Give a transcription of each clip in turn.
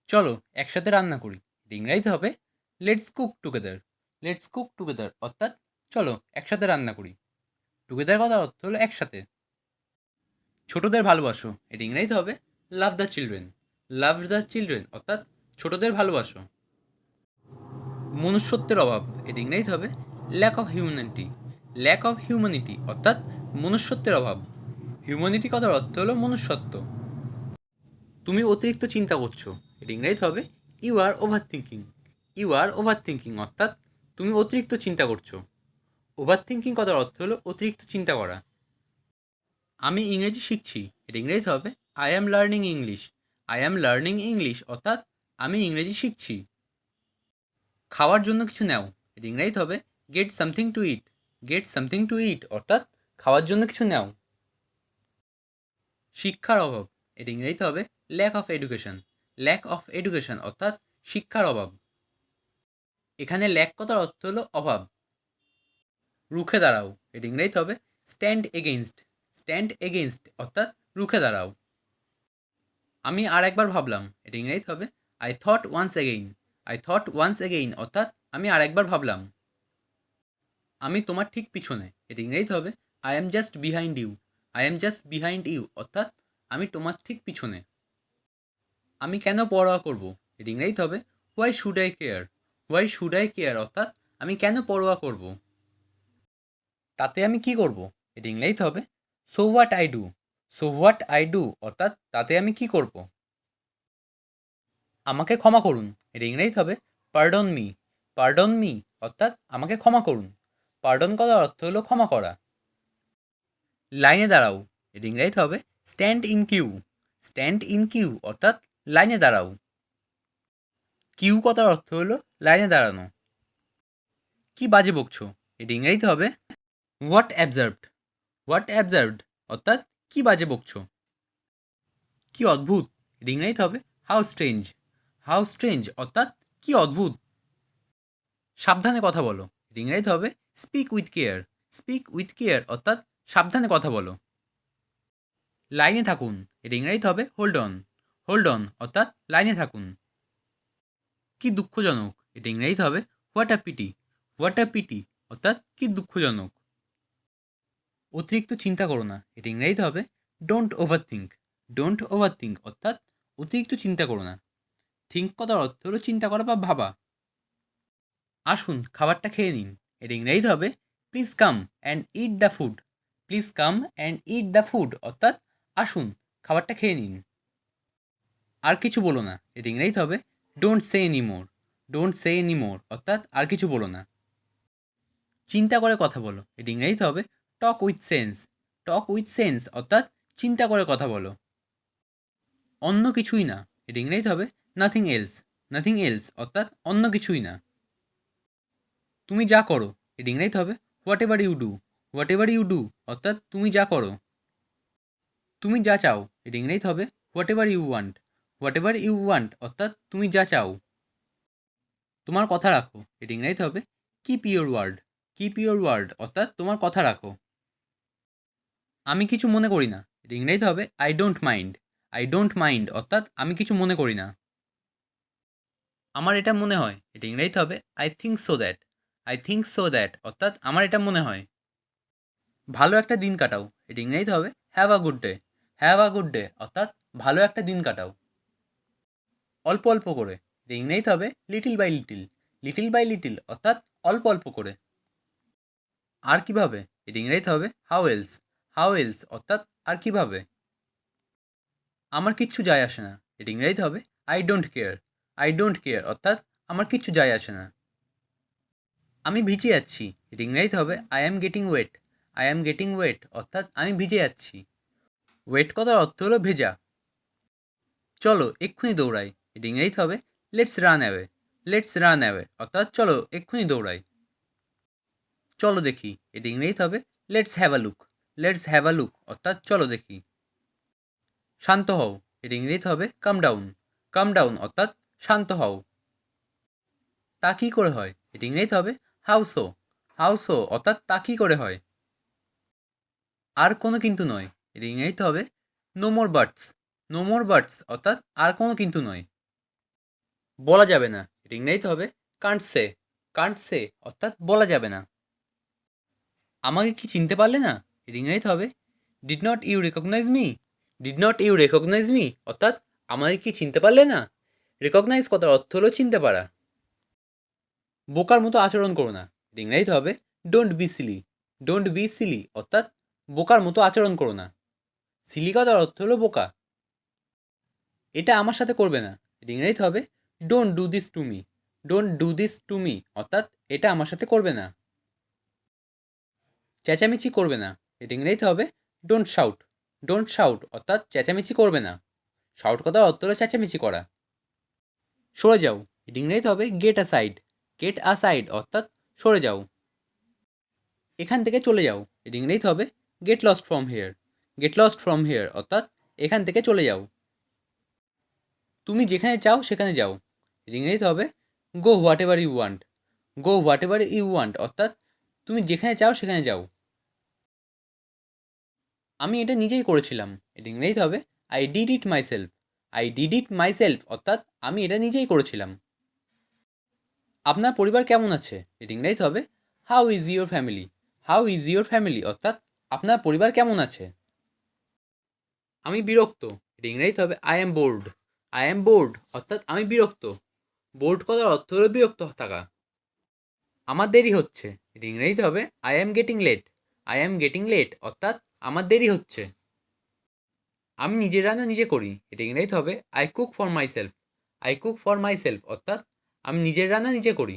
চলো একসাথে রান্না করি। এটা ইংরাজিতে হবে let's cook together. Let's cook together অর্থাৎ চলো একসাথে রান্না করি। টুগেদার কথার অর্থ হলো একসাথে। ছোটদের ভালোবাসো, এটা ইংরাজিতে হবে love the children. Love the children অর্থাৎ ছোটদের ভালোবাসো। মনুষ্যত্বের অভাব, এটা ইংরাজিতে হবে lack of humanity. Lack of humanity অর্থাৎ মনুষ্যত্বের অভাব। হিউম্যানিটি কথার অর্থ হলো মনুষ্যত্ব। তুমি অতিরিক্ত চিন্তা করছো, এটা ইংরেজিতে হবে you are overthinking. You are overthinking অর্থাৎ তুমি অতিরিক্ত চিন্তা করছো। ওভার থিঙ্কিং কথার অর্থ হলো অতিরিক্ত চিন্তা করা। আমি ইংরেজি শিখছি, এটা ইংরেজিতে হবে I am learning English. I am learning English অর্থাৎ আমি ইংরেজি শিখছি। খাওয়ার জন্য কিছু নাও, এটা ইংরেজিতে হবে get something to eat. Get something to eat অর্থাৎ খাওয়ার জন্য কিছু নাও। শিক্ষার অভাব, এটা ইংরেজিতে হবে lack of education. Lack of education অর্থাৎ শিক্ষার অভাব। এখানে ল্যাক কথার অর্থ হলো অভাব। রুখে দাঁড়াও, এটা ইংরেজিতে হবে স্ট্যান্ড এগেইনস্ট। স্ট্যান্ড এগেইনস্ট অর্থাৎ রুখে দাঁড়াও। আমি আর একবার ভাবলাম, এটা ইংরেজিতে হবে I thought once again. I thought once again অর্থাৎ আমি আর একবার ভাবলাম। আমি তোমার ঠিক পিছনে, এটা ইংরেজিতে হবে I am just behind you. I am just behind you অর্থাৎ আমি তোমার ঠিক পিছনে। আমি কেন পরোয়া করব, এটা ইংরেজিতে হবে why should eye care. Why should eye care অর্থাৎ আমি কেন পরোয়া করব। তাতে আমি কি করব, এটা ইংরেজিতে হবে so what I do. So what I do অর্থাৎ তাতে আমি কি করব। আমাকে ক্ষমা করুন, এটা ইংরেজিতে হবে পার্ডন মি। পার্ডন মি অর্থাৎ আমাকে ক্ষমা করুন। পার্ডন করার অর্থ হলো ক্ষমা করা। লাইনে দাঁড়াও, এটা ইংরেজিতে হবে stand in queue. Stand in queue অর্থাৎ লাইনে দাঁড়াও। কিউ কথার অর্থ হলো লাইনে দাঁড়ানো। কি বাজে বকছো, এটা ইংরেজিতে হবে হোয়াট অ্যাবজার্ভড। হোয়াট অ্যাবজার্ভড অর্থাৎ কি বাজে বকছো। কি অদ্ভুত, এটা ইংরেজিতে হবে হাউ স্ট্রেঞ্জ। হাউ স্ট্রেঞ্জ অর্থাৎ কি অদ্ভুত। সাবধানে কথা বলো, এটা ইংরেজিতে হবে speak with care. Speak with care অর্থাৎ সাবধানে কথা বলো। লাইনে থাকুন, এটা ইংরেজিতে হবে হোল্ড অন। হোল্ড অন অর্থাৎ লাইনে থাকুন। কি দুঃখজনক, এটা ইংরেজিতে হবে what a PT. What a PT অর্থাৎ কি দুঃখজনক। অতিরিক্ত চিন্তা করো না, এটা ইংরেজিতে হবে don't over think. Don't over think অর্থাৎ অতিরিক্ত চিন্তা করো না। থিঙ্ক কথার অর্থ হলো চিন্তা করা বা ভাবা। আসুন খাবারটা খেয়ে নিন, এটা ইংরেজিতে হবে please come and eat the food. Please come and eat the food অর্থাৎ আসুন খাবারটা খেয়ে নিন। আর কিছু বলো না, এটা ইংরেজিতে হবে don't say any more. Don't say any more অর্থাৎ আর কিছু বলো না। চিন্তা করে কথা বলো, এটা ইংরেজিতে হবে talk with sense. Talk with sense অর্থাৎ চিন্তা করে কথা বলো। অন্য কিছুই না, এটা ইংরেজিতে হবে নাথিং এলস। নাথিং এলস অর্থাৎ অন্য কিছুই না। তুমি যা করো, এটা ইংরেজিতে হবে whatever you do. Whatever you do অর্থাৎ তুমি যা করো। তুমি যা চাও, এটা ইংরেজিতে হবে whatever you want. Whatever you want অর্থাৎ তুমি যা চাও। তোমার কথা রাখো, এটা ইংরেজিতে হবে keep your word. Keep your word অর্থাৎ তোমার কথা রাখো। আমি কিছু মনে করি না, এটা ইংরেজিতে হবে I don't mind. I don't mind অর্থাৎ আমি কিছু মনে করি না। আমার এটা মনে হয়, এটা ইংরেজিতে হবে I think so that. I think so that অর্থাৎ আমার এটা মনে হয়। ভালো একটা দিন কাটাও, এটা ইংরেজিতে হবে have a good day. Have a good day অর্থাৎ ভালো একটা দিন কাটাও। অল্প অল্প করে, এটা ইংরেজিতে হবে little by little. Little by little অর্থাৎ অল্প অল্প করে। আর কিভাবে, এটা ইংরেজিতে হবে হাউ এলস। হাউ এলস অর্থাৎ আর কিভাবে। আমার কিচ্ছু যায় আসে না, এটা ইংরেজিতে হবে I don't care. I don't care অর্থাৎ আমার কিচ্ছু যায় আসে না। আমি ভিজে যাচ্ছি, এটা ইংরেজিতে হবে I am getting wait. I am getting wait অর্থাৎ আমি ভিজে যাচ্ছি। ওয়েট কথার অর্থ হলো ভেজা। চলো এক্ষুনি দৌড়াই, এটা ইংরেজিতে হবে let's run away. Let's run away অর্থাৎ চলো এক্ষুনি দৌড়াই। চলো দেখি, এটা ইংরেজিতে হবে let's have a look. Let's have a look অর্থাৎ চলো দেখি। শান্ত হও, এটা ইংরেজিতে হবে কাম ডাউন। কাম ডাউন অর্থাৎ শান্ত হও। তা কী করে হয়, এটা ইংরেজিতে হবে হাউ সো। হাউ সো অর্থাৎ তা কী করে হয়। আর কোনো কিন্তু নয়, এটা ইংরেজিতে হবে নো মোর বাটস। নো মোর বাটস অর্থাৎ আর কোনো কিন্তু নয়। বলা যাবে না, এটা ইংরেজিতে হবে কান্ট সে। কান্ট সে অর্থাৎ বলা যাবে না। আমাকে কি চিনতে পারলে না, এটা ইংরেজিতে হবে did not you recognise me. Did not you recognise me অর্থাৎ আমাকে কি চিনতে পারলে না। রেকগনাইজ কথার অর্থ হলো চিনতে পারা। বোকার মতো আচরণ করো না, এটা ইংরেজিতে হবে don't be silly. Don't be silly অর্থাৎ বোকার মতো আচরণ করো না। সিলি কথার অর্থ হলো বোকা। এটা আমার সাথে করবে না, এটা ইংরেজিতে হবে don't do this to me. Don't do this to me অর্থাৎ এটা আমার সাথে করবে না। চেঁচামেচি করবে না, এটা ইংরেজিতে হবে ডোন্ট শাউট। ডোন্ট শাউট অর্থাৎ চেঁচামেচি করবে না। শাউট কথার অর্থ হলো চেঁচামেচি করা। সরে যাও, এটা ইংরেজিতে হবে গেট আসাইড। গেট আসাইড অর্থাৎ সরে যাও। এখান থেকে চলে যাও, এটা ইংরেজিতে হবে get lost from here. Get lost from here অর্থাৎ এখান থেকে চলে যাও। তুমি যেখানে চাও সেখানে যাও, এটা ইংরেজিতে হবে go whatever you want. Go whatever you want অর্থাৎ তুমি যেখানে চাও সেখানে যাও। আমি এটা নিজেই করেছিলাম, এটা ইংরেজিতে হবে I did it myself. I did it myself অর্থাৎ আমি এটা নিজেই করেছিলাম। আপনার পরিবার কেমন আছে, এটা ইংরেজিতে হবে how is your family. How is your family অর্থাৎ আপনার পরিবার কেমন আছে। আমি বিরক্ত, এটা ইংরেজিতে হবে I am board. I am board অর্থাৎ আমি বিরক্ত। বোর্ড কথার অর্থ হলো বিরক্ত থাকা। আমার দেরি হচ্ছে, এটা ইংরেজিতে হবে I am getting late. I am getting late অর্থাৎ আমার দেরি হচ্ছে। আমি নিজের রান্না নিজে করি, এটা ইংরেজিতে হবে I cook for my self. I cook for my self অর্থাৎ আমি নিজের রান্না নিজে করি।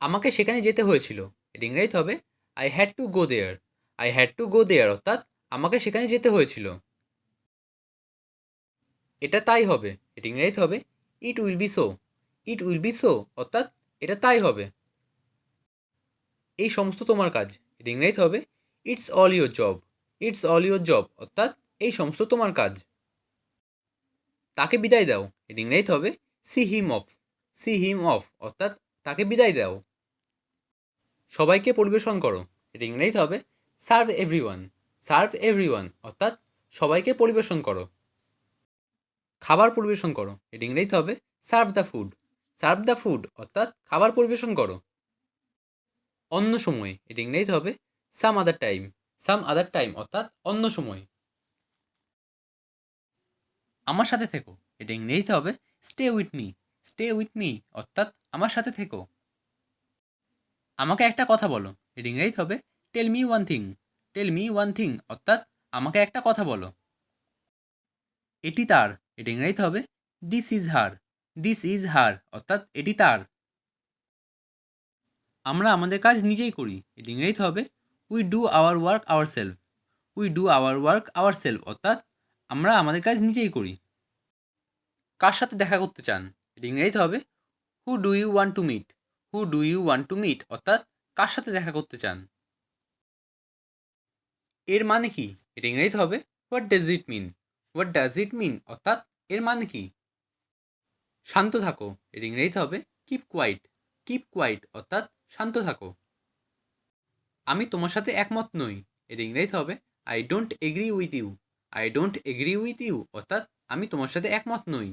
আমাকে সেখানে যেতে হয়েছিল, এটা ইংরেজিতে হবে I had to go there. I had to go there অর্থাৎ আমাকে সেখানে যেতে হয়েছিল। এটা তাই হবে, এটা ইংরেজিতে হবে it will be so. It will be so অর্থাৎ এটা তাই হবে। এই সমস্ত তোমার কাজ, এটা ইংরেজিতে হবে it's all your job. It's all your job অর্থাৎ এই সমস্ত তোমার কাজ। তাকে বিদায় দাও, এটা ইংরেজিতে হবে see him of. See him of অর্থাৎ তাকে বিদায় দাও। সবাইকে পরিবেশন করো, এটা ইংরেজিতে হবে সার্ভ এভরিওয়ান। সার্ভ এভরিওয়ান অর্থাৎ সবাইকে পরিবেশন করো। খাবার পরিবেশন করো, এটা ইংরেজিতে হবে serve the food. Serve the food অর্থাৎ খাবার পরিবেশন করো। অন্য সময়, এটা ইংরেজিতে হবে সাম আদার টাইম। সাম আদার টাইম অর্থাৎ অন্য সময়। আমার সাথে থেকো, এটা ইংরেজিতে হবে stay with me. Stay with me অর্থাৎ আমার সাথে থেকো। আমাকে একটা কথা বলো, এটা ইংরেজিতে হবে tell me one thing. Tell me one thing অর্থাৎ আমাকে একটা কথা বলো। এটি তার, এটা ইংরেজিতে হবে this is her. This is her অর্থাৎ এটি তার। আমরা আমাদের কাজ নিজেই করি, এটা ইংরেজিতে হবে we do our work our self. We do our work our self অর্থাৎ আমরা আমাদের কাজ নিজেই করি। কার সাথে দেখা করতে চান, এটা ইংরেজিতে হবে who do you want to meet. Who do you want to meet অর্থাৎ কার সাথে দেখা করতে চান। এর মানে কি, এটা ইংরেজিতে হবে what does it mean. What does it mean অর্থাৎ এর মানে কি। শান্ত থাকো, এর ইংরেজিতে হবে কিপ কোয়াইট। কিপ কোয়াইট অর্থাৎ শান্ত থাকো। আমি তোমার সাথে একমত নই, এর ইংরেজিতে হবে I don't agree with you. I don't agree with you অর্থাৎ আমি তোমার সাথে একমত নই।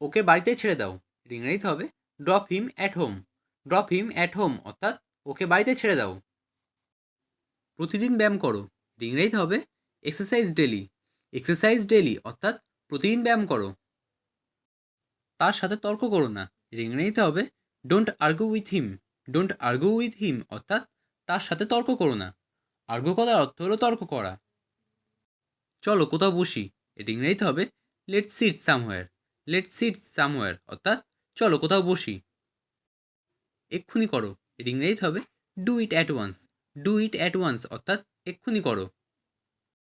ওকে বাড়িতে ছেড়ে দাও, এর ইংরেজিতে হবে drop him at home. Drop him at home অর্থাৎ ওকে বাড়িতে ছেড়ে দাও। প্রতিদিন ব্যায়াম করো, এর ইংরেজিতে হবে এক্সারসাইজ ডেলি। এক্সারসাইজ ডেলি অর্থাৎ প্রতিদিন ব্যায়াম করো। তার সাথে তর্ক করো না, এর ইংরেজিতে হবে don't argue with him. Don't argue with him অর্থাৎ তার সাথে তর্ক করো না। আর্গু করার অর্থ হলো তর্ক করা। চলো কোথাও বসি, এর ইংরেজিতে হবে let's sit somewhere. Let's sit somewhere অর্থাৎ চলো কোথাও বসি। এক্ষুনি করো, এর ইংরেজিতে হবে do it at once. Do it at once অর্থাৎ এক্ষুনি করো।